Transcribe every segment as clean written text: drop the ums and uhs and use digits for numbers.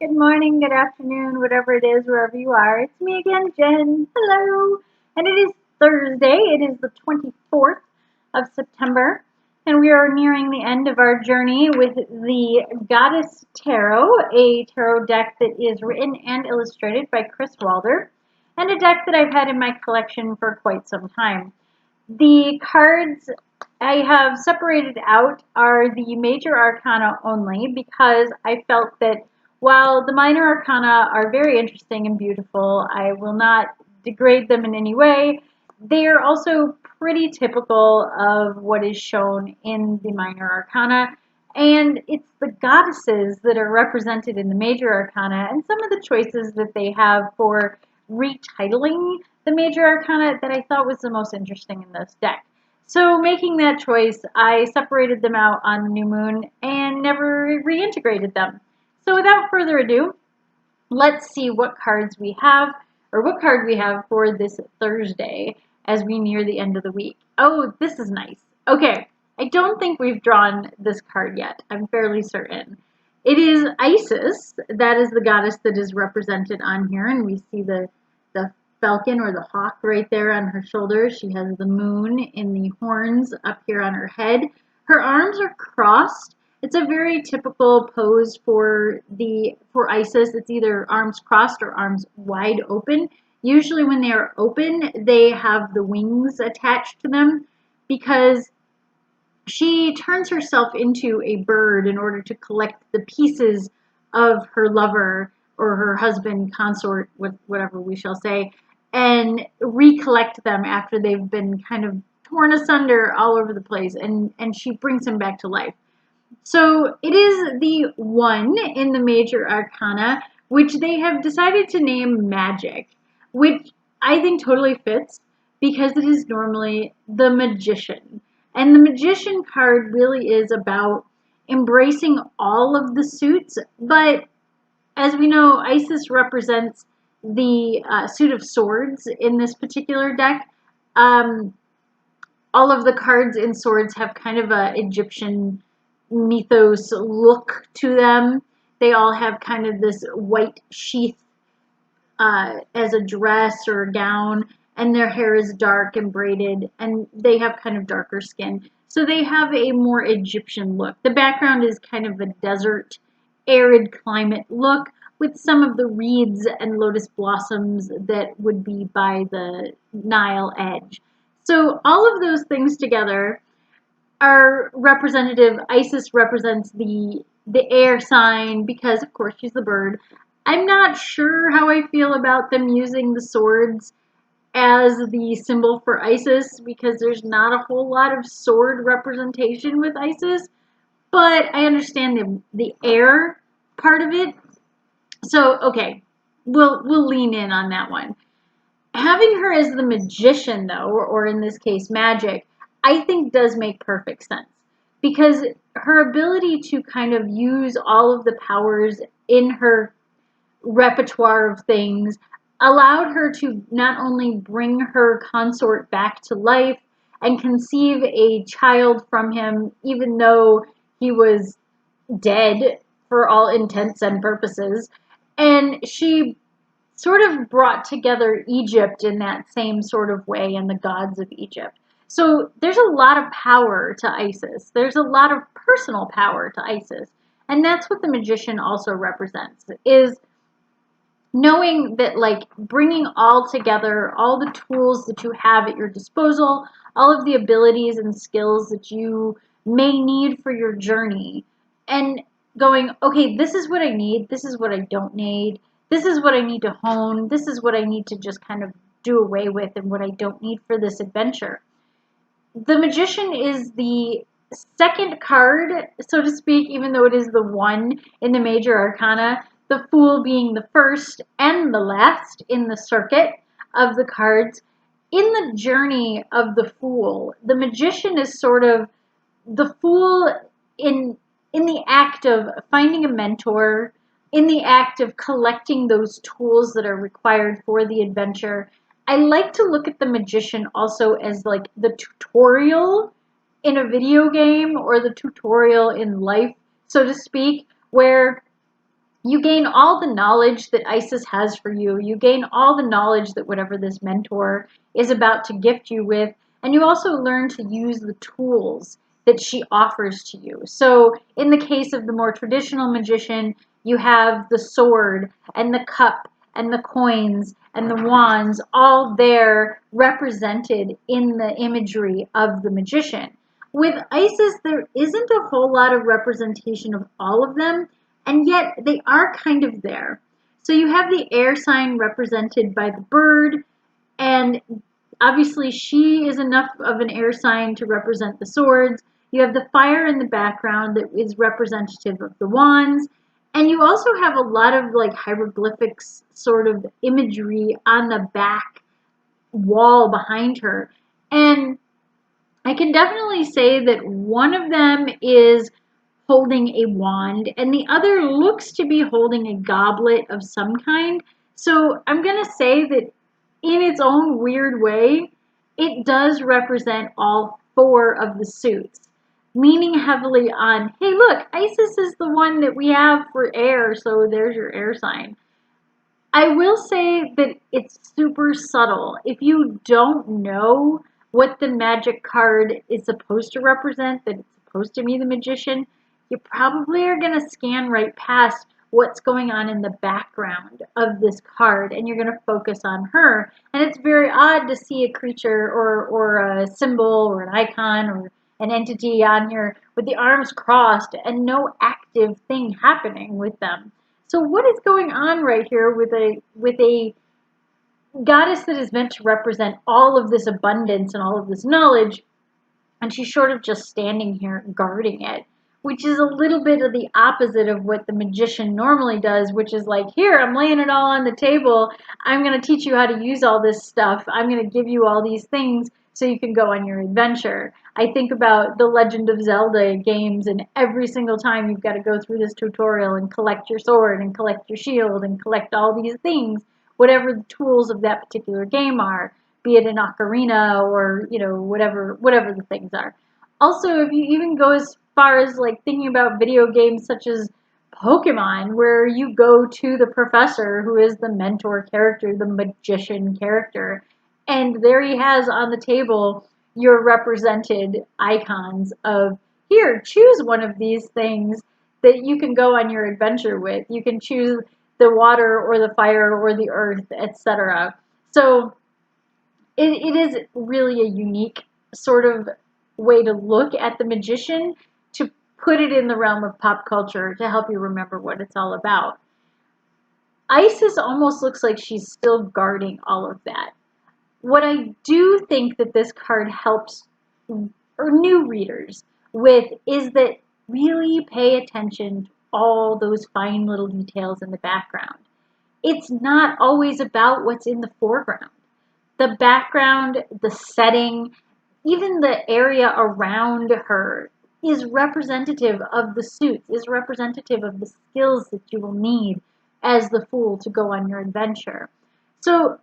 good morning, good afternoon, whatever it is, wherever you are. It's me again, Jen. Hello. And it is Thursday. It is the 24th of September. And we are nearing the end of our journey with the Goddess Tarot, a tarot deck that is written and illustrated by Chris Walder, and a deck that I've had in my collection for quite some time. The cards I have separated out are the major arcana only because I felt that while the minor arcana are very interesting and beautiful, I will not degrade them in any way. They are also pretty typical of what is shown in the minor arcana, and it's the goddesses that are represented in the major arcana and some of the choices that they have for retitling the major arcana that I thought was the most interesting in this deck. So making that choice, I separated them out on the new moon and never reintegrated them. So without further ado, let's see what cards we have, or what card we have for this Thursday as we near the end of the week. Oh, this is nice. Okay, I don't think we've drawn this card yet. I'm fairly certain. It is Isis. That is the goddess that is represented on here, and we see the falcon or the hawk right there on her shoulder. She has the moon in the horns up here on her head. Her arms are crossed. It's a very typical pose for Isis. It's either arms crossed or arms wide open. Usually when they are open, they have the wings attached to them because she turns herself into a bird in order to collect the pieces of her lover or her husband, consort, whatever we shall say, and recollect them after they've been kind of torn asunder all over the place, and she brings him back to life. So it is the one in the major arcana, which they have decided to name Magic, which I think totally fits because it is normally the Magician. And the Magician card really is about embracing all of the suits, but as we know, Isis represents the suit of swords in this particular deck. All of the cards in swords have kind of a Egyptian mythos look to them. They all have kind of this white sheath as a dress or a gown, and their hair is dark and braided, and they have kind of darker skin. So they have a more Egyptian look. The background is kind of a desert, arid climate look with some of the reeds and lotus blossoms that would be by the Nile edge. So all of those things together are representative. Isis represents the air sign because, of course, she's the bird. I'm not sure how I feel about them using the swords as the symbol for Isis because there's not a whole lot of sword representation with Isis, but I understand the air part of it. So, okay, we'll lean in on that one. Having her as the magician, though, or in this case, magic, I think does make perfect sense because her ability to kind of use all of the powers in her repertoire of things allowed her to not only bring her consort back to life and conceive a child from him, even though he was dead for all intents and purposes, and she sort of brought together Egypt in that same sort of way and the gods of Egypt. So there's a lot of power to Isis. There's a lot of personal power to Isis. And that's what the magician also represents, is knowing that, like, bringing all together all the tools that you have at your disposal, all of the abilities and skills that you may need for your journey, and going, okay, this is what I need, this is what I don't need, this is what I need to hone, this is what I need to just kind of do away with, and what I don't need for this adventure. The Magician is the second card, so to speak, even though it is the one in the major arcana, the Fool being the first and the last in the circuit of the cards. In the journey of the Fool, the Magician is sort of the Fool in the act of finding a mentor, in the act of collecting those tools that are required for the adventure. I like to look at the Magician also as like the tutorial in a video game or the tutorial in life, so to speak, where You gain all the knowledge that Isis has for you. You gain all the knowledge that whatever this mentor is about to gift you with. And you also learn to use the tools that she offers to you. So in the case of the more traditional magician, you have the sword and the cup and the coins and the wands all there represented in the imagery of the magician. With Isis, there isn't a whole lot of representation of all of them, and yet they are kind of there. So you have the air sign represented by the bird, and obviously she is enough of an air sign to represent the swords. You have the fire in the background that is representative of the wands, and you also have a lot of like hieroglyphics sort of imagery on the back wall behind her. And I can definitely say that one of them is holding a wand, and the other looks to be holding a goblet of some kind. So I'm going to say that in its own weird way, it does represent all four of the suits, leaning heavily on, hey, look, Isis is the one that we have for air, so there's your air sign. I will say that it's super subtle. If you don't know what the magic card is supposed to represent, that it's supposed to be the magician, you probably are going to scan right past what's going on in the background of this card, and you're going to focus on her. And it's very odd to see a creature or a symbol or an icon or an entity on here with the arms crossed and no active thing happening with them. So what is going on right here with a goddess that is meant to represent all of this abundance and all of this knowledge, and she's sort of just standing here guarding it, which is a little bit of the opposite of what the magician normally does, which is like, here, I'm laying it all on the table. I'm going to teach you how to use all this stuff. I'm going to give you all these things so you can go on your adventure. I think about the Legend of Zelda games, and every single time you've got to go through this tutorial and collect your sword and collect your shield and collect all these things, whatever the tools of that particular game are, be it an ocarina or, you know, whatever the things are. Also, if you even go as far as like thinking about video games such as Pokemon, where you go to the professor who is the mentor character, the magician character, and there he has on the table your represented icons of, here, choose one of these things that you can go on your adventure with. You can choose the water or the fire or the earth, etc. So it is really a unique sort of way to look at the magician, to put it in the realm of pop culture to help you remember what it's all about. Isis almost looks like she's still guarding all of that. What I do think that this card helps or new readers with is that really pay attention to all those fine little details in the background. It's not always about what's in the foreground. The background, the setting, even the area around her is representative of the suits, is representative of the skills that you will need as the fool to go on your adventure. So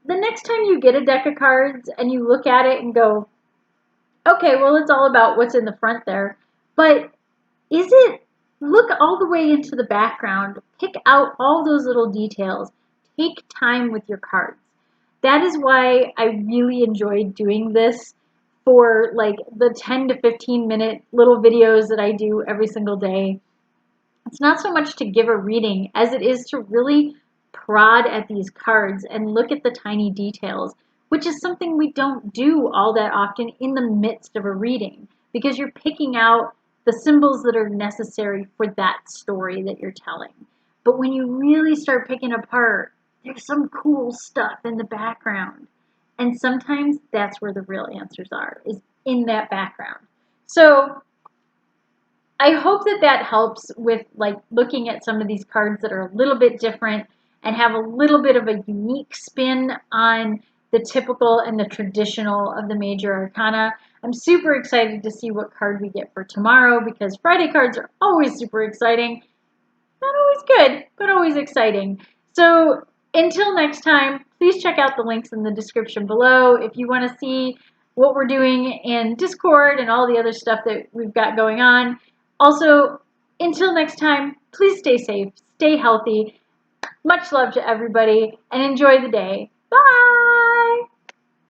the next time you get a deck of cards and you look at it and go, okay, well, it's all about what's in the front there, but is it, look all the way into the background, pick out all those little details, take time with your cards. That is why I really enjoyed doing this for like the 10 to 15 minute little videos that I do every single day. It's not so much to give a reading as it is to really prod at these cards and look at the tiny details, which is something we don't do all that often in the midst of a reading, because you're picking out the symbols that are necessary for that story that you're telling. But when you really start picking apart, there's some cool stuff in the background. And sometimes that's where the real answers are, is in that background. So I hope that that helps with like looking at some of these cards that are a little bit different and have a little bit of a unique spin on the typical and the traditional of the major arcana. I'm super excited to see what card we get for tomorrow, because Friday cards are always super exciting. Not always good, but always exciting. So until next time, please check out the links in the description below if you want to see what we're doing in Discord and all the other stuff that we've got going on. Also, until next time, Please stay safe, stay healthy. Much love to everybody, and enjoy the day. Bye!